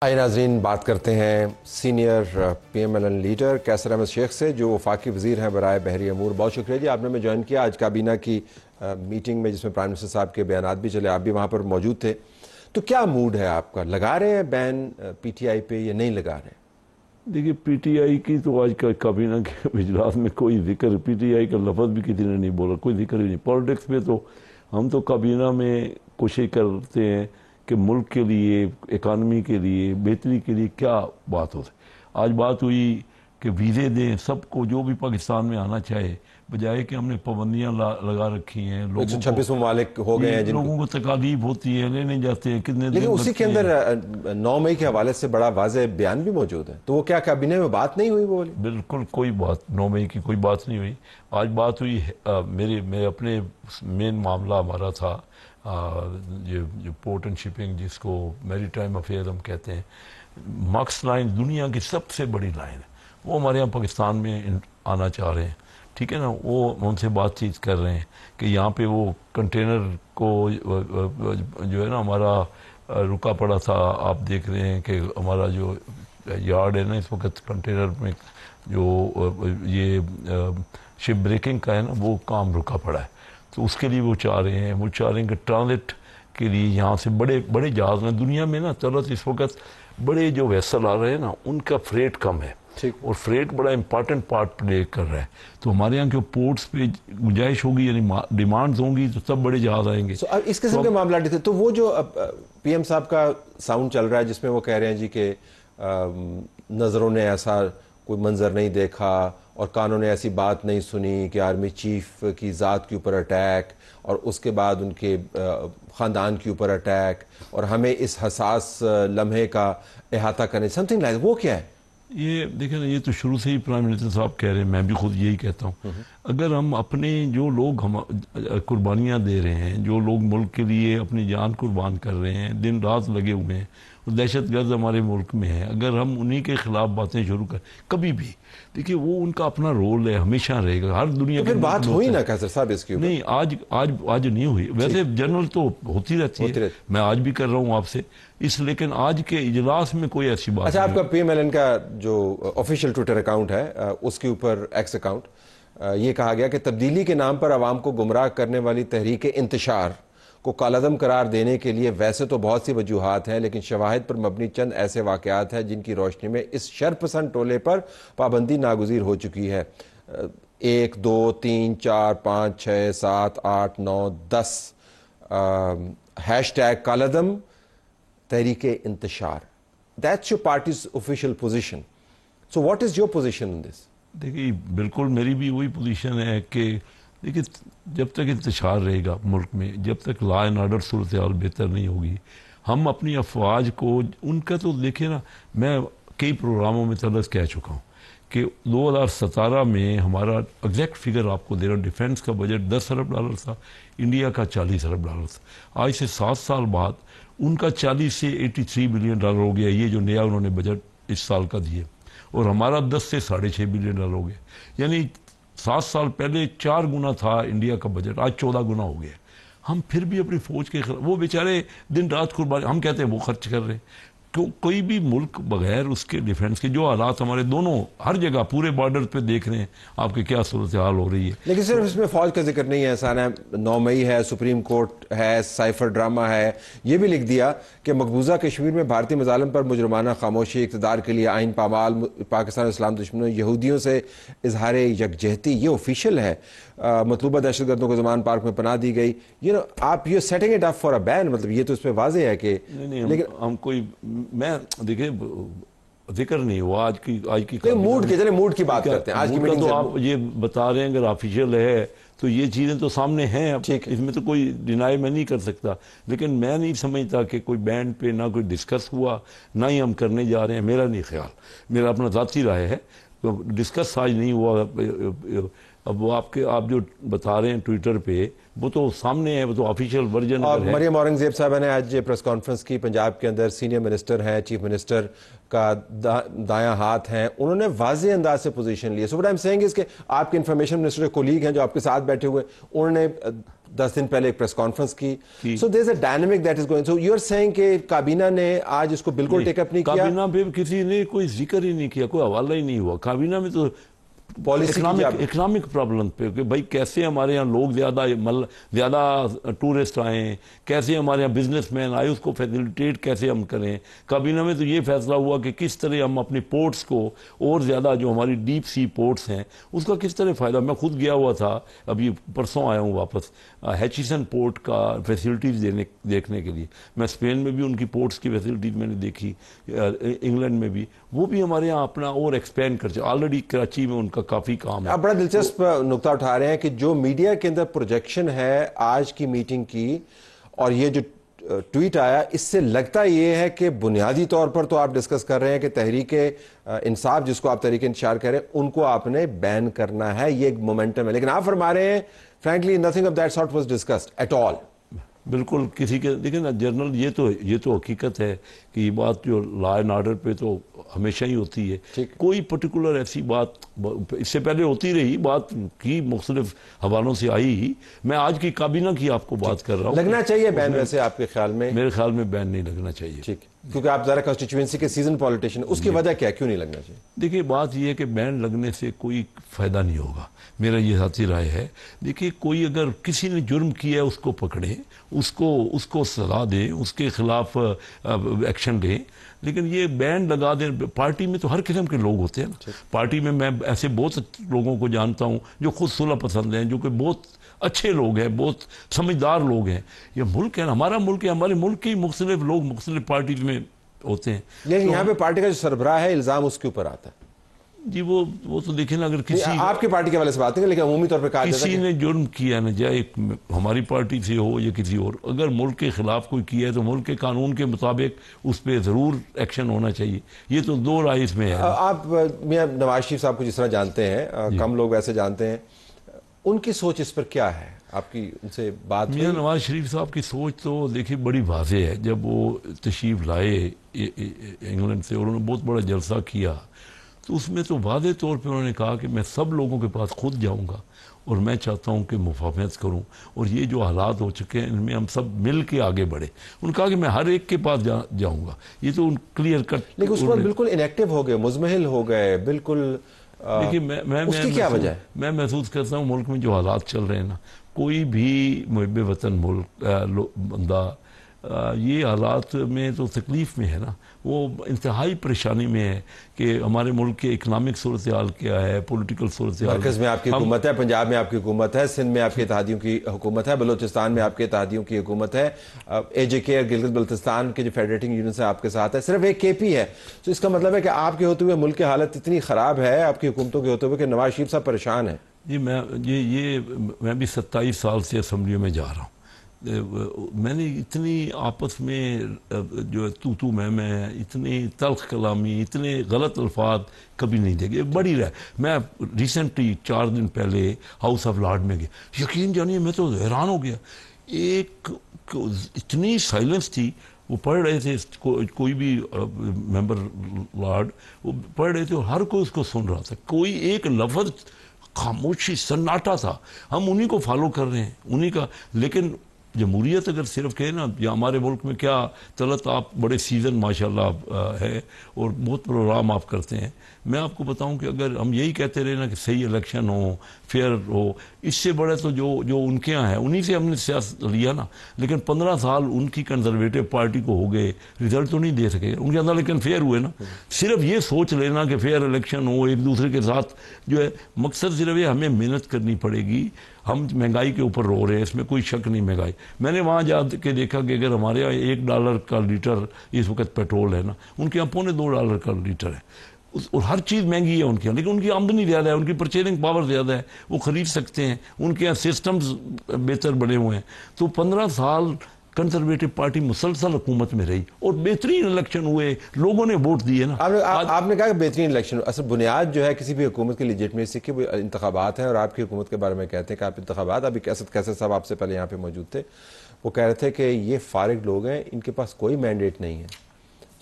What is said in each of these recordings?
آئے ناظرین، بات کرتے ہیں senior P M L N leader Qaiser Ahmed Sheikh سے جو وفاقی وزیر ہیں برائے بحری امور۔ بہت شکریہ جی، آپ نے ہمیں جوائن کیا آج کابینہ کی میٹنگ میں، جس میں پرائم منسٹر صاحب کے بیانات بھی چلے، آپ بھی وہاں پر موجود تھے۔ تو کیا موڈ ہے آپ کا؟ لگا رہے ہیں بین پی ٹی آئی پہ یا نہیں لگا رہے ہیں؟ دیکھیے، پی ٹی آئی کی تو آج کا کابینہ کے اجلاس میں کوئی ذکر، پی ٹی آئی کا لفظ بھی کسی نے نہیں بولا، کوئی ذکر ہی نہیں۔ پالیٹکس میں تو ہم تو کابینہ میں کوشش کرتے ہیں کہ ملک کے لیے، اکانومی کے لیے، بہتری کے لیے کیا بات ہو سکے۔ آج بات ہوئی کہ ویزے دیں سب کو جو بھی پاکستان میں آنا چاہے، بجائے کہ ہم نے پابندیاں لگا رکھی ہیں۔ 126 ممالک ہو گئے ہیں جن لوگوں کو تکالیف ہوتی ہے، لینے جاتے ہیں کتنے دن، لیکن اسی کے اندر 9 مئی کے حوالے سے بڑا واضح بیان بھی موجود ہے۔ تو وہ کیا کابینہ میں بات نہیں ہوئی؟ وہ بالکل کوئی بات 9 مئی کی کوئی بات نہیں ہوئی۔ آج بات ہوئی میرے اپنے مین معاملہ ہمارا تھا جو پورٹ اینڈ شپنگ، جس کو میری ٹائم افیئر ہم کہتے ہیں۔ مکس لائن دنیا کی سب سے بڑی لائن ہے، وہ ہمارے یہاں پاکستان میں آنا چاہ رہے ہیں، ٹھیک ہے نا۔ وہ ان سے بات چیت کر رہے ہیں کہ یہاں پہ وہ کنٹینر کو جو ہے نا ہمارا رکا پڑا تھا۔ آپ دیکھ رہے ہیں کہ ہمارا جو یارڈ ہے نا اس وقت کنٹینر میں، جو یہ شپ بریکنگ کا ہے نا، وہ کام رکا پڑا ہے۔ تو اس کے لیے وہ چاہ رہے ہیں کہ ٹرانزٹ کے لیے یہاں سے بڑے جہاز ہیں دنیا میں نا، چلت اس وقت بڑے جو ویسل آ رہے ہیں نا، ان کا فریٹ کم ہے، اور فریٹ بڑا امپارٹنٹ پارٹ پلے کر رہا ہے۔ تو ہمارے یہاں کے پورٹس پہ گنجائش ہوگی، یعنی ڈیمانڈز ہوں گی، تو تب بڑے جہاز آئیں گے۔ اس قسم کے معاملات تھے۔ تو وہ جو پی ایم صاحب کا ساؤنڈ چل رہا ہے، جس میں وہ کہہ رہے ہیں جی کہ نظروں نے ایسا کوئی منظر نہیں دیکھا اور کانوں نے ایسی بات نہیں سنی کہ آرمی چیف کی ذات کے اوپر اٹیک اور اس کے بعد ان کے خاندان کے اوپر اٹیک، اور ہمیں اس حساس لمحے کا احاطہ کرنے، سمتھنگ لائک، وہ کیا ہے؟ یہ دیکھیں نا، یہ تو شروع سے ہی پرائم منسٹر صاحب کہہ رہے ہیں، میں بھی خود یہی کہتا ہوں۔ اگر ہم اپنے جو لوگ قربانیاں دے رہے ہیں، جو لوگ ملک کے لیے اپنی جان قربان کر رہے ہیں، دن رات لگے ہوئے ہیں، اور دہشت گرد ہمارے ملک میں ہیں، اگر ہم انہی کے خلاف باتیں شروع کریں کبھی بھی، دیکھیے وہ ان کا اپنا رول ہے، ہمیشہ رہے گا، ہر دنیا پھر بات ہوئی نا قیصر صاحب اس کی؟ نہیں، آج نہیں ہوئی، ویسے جنرل تو ہوتی رہتی ہے، میں آج بھی کر رہا ہوں آپ سے لیکن آج کے اجلاس میں کوئی ایسی بات اچھا، آپ کا پی ایم ایل این کا جو آفیشیل ٹویٹر اکاؤنٹ ہے، اس کے اوپر ایکس اکاؤنٹ، یہ کہا گیا کہ تبدیلی کے نام پر عوام کو گمراہ کرنے والی تحریک انتشار کو کالعدم قرار دینے کے لیے ویسے تو بہت سی وجوہات ہیں، لیکن شواہد پر مبنی چند ایسے واقعات ہیں جن کی روشنی میں اس شرپسند ٹولے پر پابندی ناگزیر ہو چکی ہے۔ 1 2 3 4 5 6 7 8 9 10 #, کالعدم تحریک انتشار۔ That's your party's official position. So what is your position on this? دیکھیے، بالکل میری بھی وہی پوزیشن ہے کہ دیکھیے، جب تک انتشار رہے گا ملک میں، جب تک لا اینڈ آرڈر صورتحال بہتر نہیں ہوگی، ہم اپنی افواج کو ان کا تو دیکھیں نا، میں کئی پروگراموں میں طلب کہہ چکا ہوں کہ 2017 میں ہمارا ایگزیکٹ فگر آپ کو دے رہا ہوں، ڈیفنس کا بجٹ $10 ارب تھا، انڈیا کا $40 ارب تھا۔ آج سے 7 سال بعد ان کا 40 سے $83 بلین ہو گیا، یہ جو نیا انہوں نے بجٹ اس سال کا دیے، اور ہمارا 10 سے $6.5 بلین ہو گیا، یعنی 7 سال پہلے 4 گنا تھا انڈیا کا بجٹ، آج 14 گنا ہو گیا۔ ہم پھر بھی اپنی فوج کے خلاف، وہ بیچارے دن رات قربانی، ہم کہتے ہیں وہ خرچ کر رہے ہیں، کوئی بھی ملک بغیر اس کے ڈیفنس کے، جو حالات ہمارے دونوں ہر جگہ پورے بارڈر پہ دیکھ رہے ہیں آپ کے کیا صورتحال ہو رہی ہے۔ لیکن صرف اس میں فوج کا ذکر نہیں ہے، احسان ہے 9 مئی ہے، سپریم کورٹ ہے، سائفر ڈرامہ ہے، یہ بھی لکھ دیا کہ مقبوضہ کشمیر میں بھارتی مظالم پر مجرمانہ خاموشی، اقتدار کے لیے آئین پامال، پاکستان اسلام دشمنوں یہودیوں سے اظہار یکجہتی، یہ آفیشیل ہے۔ مطلوبہ دہشت گردوں کو زمان پارک میں پناہ دی گئی۔ آپ you setting it up for a ban, مطلب یہ تو اس پہ واضح ہے کہ لیکن ہم کوئی، میں دیکھیں ذکر نہیں ہوا آج کی موڈ کے، چلے موڈ کی بات کرتے ہیں آج کی میٹنگ تو آپ یہ بتا رہے ہیں، اگر آفیشیل ہے تو یہ چیزیں تو سامنے ہیں، اس میں تو کوئی ڈینائی میں نہیں کر سکتا، لیکن میں نہیں سمجھتا کہ کوئی بینڈ پہ نہ کوئی ڈسکس ہوا، نہ ہی ہم کرنے جا رہے ہیں، میرا نہیں خیال، میرا اپنا ذاتی رائے ہے، ڈسکس آج نہیں ہوا۔ اب وہ آپ جو بتا رہے ہیں ٹویٹر پہ وہ تو سامنے ہے, وہ تو آفیشیل ورژن اور ہے. مریم اورنگزیب صاحبہ نے آج پریس کانفرنس کی, پنجاب کے اندر سینئر منسٹر ہیں, چیف منسٹر کا دایاں ہاتھ ہیں, انہوں نے واضح انداز سے پوزیشن لی. So what I am seeing is کہ آپ کے انفارمیشن منسٹر کولیگ ہیں جو آپ کے ساتھ بیٹھے ہوئے, انہوں نے 10 دن پہلے ایک پریس کانفرنس کی. So there is a dynamic that is going. So you are seeing کہ کابینہ نے آج اس کو بالکل ٹیک اپ نہیں کیا, کابینہ پہ کسی نے کوئی ذکر ہی نہیں کیا, کوئی حوالہ ہی نہیں ہوا. کابینہ میں تو اکنامک پرابلم پہ کہ بھائی کیسے ہمارے یہاں لوگ زیادہ ٹورسٹ آئیں, کیسے ہمارے یہاں بزنس مین آئے, اس کو فیسیلیٹیٹ کیسے ہم کریں. کابینہ میں تو یہ فیصلہ ہوا کہ کس طرح ہم اپنی پورٹس کو اور زیادہ جو ہماری ڈیپ سی پورٹس ہیں اس کا کس طرح فائدہ. میں خود گیا ہوا تھا, ابھی پرسوں آیا ہوں واپس, ہیچیسن پورٹ کا فیسلٹیز دیکھنے کے لیے. میں اسپین میں بھی ان کی پورٹس کی فیسلٹیز میں نے دیکھی, انگلینڈ میں بھی, وہ بھی ہمارے یہاں اپنا اور ایکسپینڈ کر چکے. آلریڈی کراچی میں ان کا کافی کام ہے. آپ بڑا دلچسپ نقطہ اٹھا رہے ہیں کہ جو میڈیا کے اندر پروجیکشن ہے آج کی میٹنگ کی اور یہ جو ٹویٹ آیا, اس سے لگتا یہ ہے کہ بنیادی طور پر تو آپ ڈسکس کر رہے ہیں کہ تحریک انصاف, جس کو آپ تحریک انتشار کہہ رہے ہیں, ان کو آپ نے بین کرنا ہے, یہ ایک مومنٹم ہے. لیکن آپ فرما رہے ہیں frankly nothing of that sort was discussed at all. بالکل کسی کے دیکھیں نا جنرل, یہ تو حقیقت ہے کہ یہ بات جو لا اینڈ آرڈر پہ تو ہمیشہ ہی ہوتی ہے. کوئی پرٹیکولر ایسی بات اس سے پہلے ہوتی رہی, بات کی مختلف حوالوں سے آئی ہی. میں آج کی کابینہ کی آپ کو بات کر رہا ہوں. لگنا چاہیے بین ویسے آپ کے خیال میں؟ میرے خیال میں بین نہیں لگنا چاہیے. ٹھیک, کیونکہ آپ ذرا کنسٹیچوئنسی کے سیزن پولیٹیشین, اس کی وجہ کیا, کیوں نہیں لگنا چاہیے؟ دیکھیے بات یہ ہے کہ بین لگنے سے کوئی فائدہ نہیں ہوگا, میرا یہ ذاتی رائے ہے. دیکھیے کوئی اگر کسی نے جرم کیا ہے اس کو پکڑیں, اس کو سزا دیں, اس کے خلاف ایکشن لیں. لیکن یہ بینڈ لگا دیں, پارٹی میں تو ہر قسم کے لوگ ہوتے ہیں نا. پارٹی میں ایسے بہت لوگوں کو جانتا ہوں جو خود صلح پسند ہیں, جو کہ بہت اچھے لوگ ہیں, بہت سمجھدار لوگ ہیں. یہ ملک ہے, ہمارا ملک ہے, ہمارے ملک کے مختلف لوگ مختلف پارٹیز میں ہوتے ہیں. لیکن یہاں پہ پارٹی کا جو سربراہ ہے الزام اس کے اوپر آتا ہے. جی وہ تو دیکھیں نا, اگر کسی آپ کی پارٹی کے والے سے بات نہیں, لیکن عمومی طور پہ کہا جاتا ہے کسی نے جرم کیا نا, چاہے ہماری پارٹی سے ہو یا کسی اور, اگر ملک کے خلاف کوئی کیا ہے تو ملک کے قانون کے مطابق اس پہ ضرور ایکشن ہونا چاہیے. یہ تو دو رائے اس میں ہے. آپ میاں نواز شریف صاحب کو جس طرح جانتے ہیں, کم لوگ ویسے جانتے ہیں, ان کی سوچ اس پر کیا ہے؟ آپ کی ان سے بات ہوئی؟ میاں نواز شریف صاحب کی سوچ تو دیکھیے بڑی واضح ہے. جب وہ تشریف لائے انگلینڈ سے اور انہوں نے بہت بڑا جلسہ کیا تو اس میں تو واضح طور پہ انہوں نے کہا کہ میں سب لوگوں کے پاس خود جاؤں گا اور میں چاہتا ہوں کہ مفاہمت کروں, اور یہ جو حالات ہو چکے ہیں ان میں ہم سب مل کے آگے بڑھے. انہوں نے کہا کہ میں ہر ایک کے پاس جاؤں گا. یہ تو کلیئر کٹ. لیکن اس پر بالکل انیکٹیو ہو گئے, مزمحل ہو گئے بالکل. دیکھیے اس کی کیا وجہ ہے؟ میں محسوس کرتا ہوں ملک میں جو حالات چل رہے ہیں نا, کوئی بھی محب وطن ملک بندہ یہ حالات میں تو تکلیف میں ہے نا, وہ انتہائی پریشانی میں ہے کہ ہمارے ملک کے اکنامک صورتحال کیا ہے, پولیٹیکل صورتحال. مرکز میں آپ کی حکومت ہے, پنجاب میں آپ کی حکومت ہے, سندھ میں آپ کے اتحادیوں کی حکومت ہے, بلوچستان میں آپ کے اتحادیوں کی حکومت ہے, اے جے کے اور گلگت بلتستان کے جو فیڈریٹنگ یونین سے آپ کے ساتھ ہے, صرف ایک کے پی ہے. تو اس کا مطلب ہے کہ آپ کے ہوتے ہوئے ملک کی حالت اتنی خراب ہے آپ کی حکومتوں کے ہوتے ہوئے کہ نواز شریف صاحب پریشان ہیں. جی میں بھی 27 سال سے اسمبلیوں میں جا رہا ہوں. میں نے اتنی آپس میں جو تو میں اتنی تلخ کلامی, اتنے غلط الفاظ کبھی نہیں دیکھے. بڑی رہے. میں ریسنٹلی 4 دن پہلے ہاؤس آف لارڈ میں گیا, یقین جانیے میں تو حیران ہو گیا. ایک اتنی سائلنس تھی, وہ پڑھ رہے تھے, کوئی بھی ممبر لارڈ وہ پڑھ رہے تھے اور ہر کوئی اس کو سن رہا تھا. کوئی ایک لفظ, خاموشی, سناٹا تھا. ہم انہی کو فالو کر رہے ہیں, انہی کا. لیکن جمہوریت اگر صرف کہے نا, یا ہمارے ملک میں کیا طلعت آپ بڑے سیزن ماشاءاللہ ہے اور بہت پروگرام آپ کرتے ہیں. میں آپ کو بتاؤں کہ اگر ہم یہی کہتے رہے نا کہ صحیح الیکشن ہو, فیئر ہو, اس سے بڑے تو جو ان کے یہاں ہے انہی سے ہم نے سیاست لیا نا. لیکن 15 سال ان کی کنزرویٹو پارٹی کو ہو گئے, رزلٹ تو نہیں دے سکے ان کے اندر, لیکن فیئر ہوئے نا. صرف یہ سوچ لینا کہ فیئر الیکشن ہو, ایک دوسرے کے ساتھ جو ہے, مقصد صرف یہ ہمیں محنت کرنی پڑے گی. ہم مہنگائی کے اوپر رو رہے ہیں, اس میں کوئی شک نہیں. مہنگائی میں نے وہاں جا کے دیکھا کہ اگر ہمارے یہاں $1 کا لیٹر اس وقت پیٹرول ہے نا, ان کے یہاں $2.25 کا لیٹر ہے, اور ہر چیز مہنگی ہے ان کے یہاں. لیکن ان کی آمدنی زیادہ ہے, ان کی پرچیزنگ پاور زیادہ ہے, وہ خرید سکتے ہیں, ان کے یہاں سسٹمز بہتر بنے ہوئے ہیں. تو 15 سال کنزرویٹو پارٹی مسلسل حکومت میں رہی اور بہترین الیکشن ہوئے, لوگوں نے ووٹ دیے نا. آپ نے کہا کہ بہترین الیکشن, اصل بنیاد جو ہے کسی بھی حکومت کی لیجٹمیسی کی وہ انتخابات ہیں, اور آپ کی حکومت کے بارے میں کہتے ہیں کہ آپ انتخابات, ابھی کیسے صاحب آپ سے پہلے یہاں پہ موجود تھے, وہ کہہ رہے تھے کہ یہ فارغ لوگ ہیں, ان کے پاس کوئی مینڈیٹ نہیں ہے,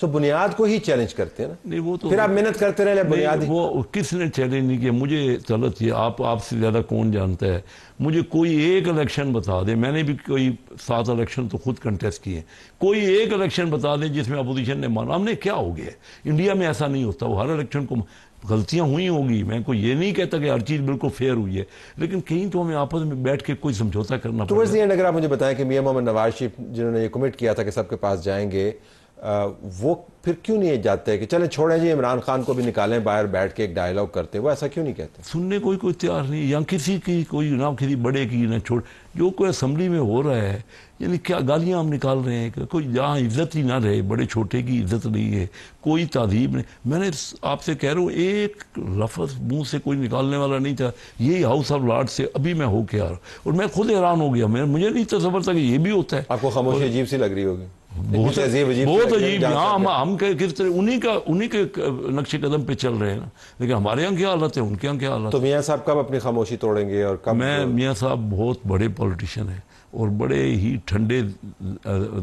تو بنیاد کو ہی چیلنج کرتے ہیں نا. نہیں وہ تو پھر آپ محنت کرتے رہے بنیاد, وہ کس نے چیلنج نہیں کیا. مجھے غلط یہ آپ سے زیادہ کون جانتا ہے, مجھے کوئی ایک الیکشن بتا دے, میں نے بھی کوئی 7 الیکشن تو خود کنٹیسٹ کیے, کوئی ایک الیکشن بتا دیں جس میں اپوزیشن نے مانا. ہم نے کیا ہو گیا, انڈیا میں ایسا نہیں ہوتا, وہ ہر الیکشن کو غلطیاں ہوئی ہوگی, میں کوئی یہ نہیں کہتا کہ ہر چیز بالکل فیئر ہوئی ہے, لیکن کہیں تو ہمیں آپس میں بیٹھ کے کوئی سمجھوتا کرنا پڑتا ہے. اگر آپ مجھے بتائیں کہ میاں محمد نواز شریف جنہوں نے یہ کمٹ کیا تھا کہ سب کے پاس جائیں گے, وہ پھر کیوں نہیں جاتے کہ چلیں چھوڑیں جی عمران خان کو بھی نکالیں باہر, بیٹھ کے ایک ڈائیلاگ کرتے, وہ ایسا کیوں نہیں کہتے؟ سننے کوئی تیار نہیں, یا کسی کی کوئی نہ کسی بڑے کی نہ چھوڑ, جو کوئی اسمبلی میں ہو رہا ہے, یعنی کیا گالیاں ہم نکال رہے ہیں, کہ کوئی جہاں عزت ہی نہ رہے, بڑے چھوٹے کی عزت نہیں ہے, کوئی تہذیب نہیں. میں نے آپ سے کہہ رہا ہوں ایک لفظ منہ سے کوئی نکالنے والا نہیں تھا, یہی ہاؤس آف لارڈ سے ابھی میں ہو کے آ رہا ہوں, اور میں خود حیران ہو گیا, مجھے نہیں تصور تھا کہ یہ بھی ہوتا ہے. آپ کو خاموشی عجیب سی لگ رہی ہوگی, بہت عجیب. ہم کس طرح انہی کے نقش قدم پہ چل رہے ہیں نا, لیکن ہمارے یہاں کیا حالت ہے, ان کے یہاں کیا حالت. تو میاں صاحب کب اپنی خاموشی توڑیں گے, اور کب؟ میاں صاحب بہت بڑے پولیٹیشین ہیں, اور بڑے ہی ٹھنڈے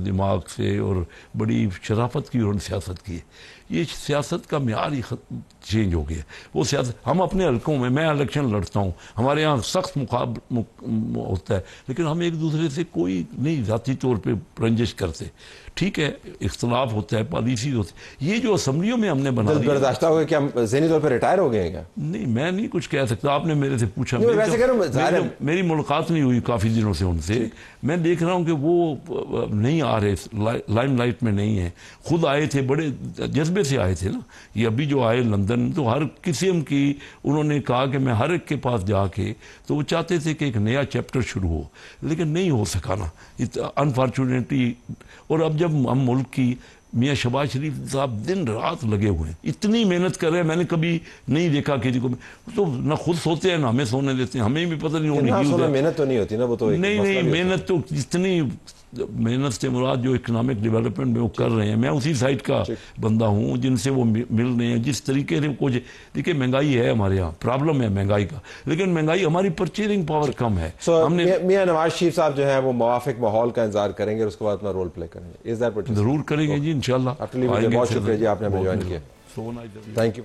دماغ سے اور بڑی شرافت کی انہوں نے سیاست کی ہے. یہ سیاست کا معیار ہی چینج ہو گیا. وہ سیاست ہم اپنے حلقوں میں الیکشن لڑتا ہوں, ہمارے یہاں سخت ہوتا ہے, لیکن ہم ایک دوسرے سے کوئی نہیں ذاتی طور پہ رنجش کرتے. ٹھیک ہے اختلاف ہوتا ہے, پالیسی ہوتی ہے, یہ جو اسمبلیوں میں ہم نے بنا دیا. برداشتہ ہو گئے کہ ہم ذہنی طور پہ ریٹائر ہو گئے ہیں کیا؟ نہیں میں نہیں کچھ کہہ سکتا, آپ نے میرے سے پوچھا, میری ملاقات نہیں ہوئی کافی دنوں سے ان سے. میں دیکھ رہا ہوں کہ وہ نہیں آ رہے, لائم لائٹ میں نہیں ہیں. خود آئے تھے, بڑے جذبے سے آئے تھے نا. یہ ابھی جو آئے لندن, تو ہر قسم کی انہوں نے کہا کہ میں ہر ایک کے پاس جا کے, تو وہ چاہتے تھے کہ ایک نیا چیپٹر شروع ہو, لیکن نہیں ہو سکا نا انفارچونیٹلی. اور اب جب ہم ملک کی, میاں شہباز شریف صاحب دن رات لگے ہوئے ہیں, اتنی محنت کر رہے ہیں, میں نے کبھی نہیں دیکھا کسی کو. تو نہ خود سوتے ہیں نہ ہمیں سونے دیتے ہیں, ہمیں بھی پتہ نہیں ہونے. محنت تو نہیں ہوتی نا, وہ تو نہیں محنت تو جتنی محنت سے مراد جو اکنامک ڈیولپمنٹ میں وہ کر رہے ہیں, میں اسی سائٹ کا بندہ ہوں جن سے وہ مل رہے ہیں, جس طریقے سے کچھ. دیکھیے مہنگائی ہے ہمارے یہاں, پرابلم ہے مہنگائی کا, لیکن مہنگائی ہماری پرچیزنگ پاور کم ہے. میاں نواز شریف صاحب جو ہے وہ موافق ماحول کا انتظار کریں گے, اور اس کے بعد اپنا رول پلے کریں گے. ضرور کریں گے جی انشاءاللہ. بہت شکریہ جی, آپ نے ہمیں جوائن کیا. Thank you.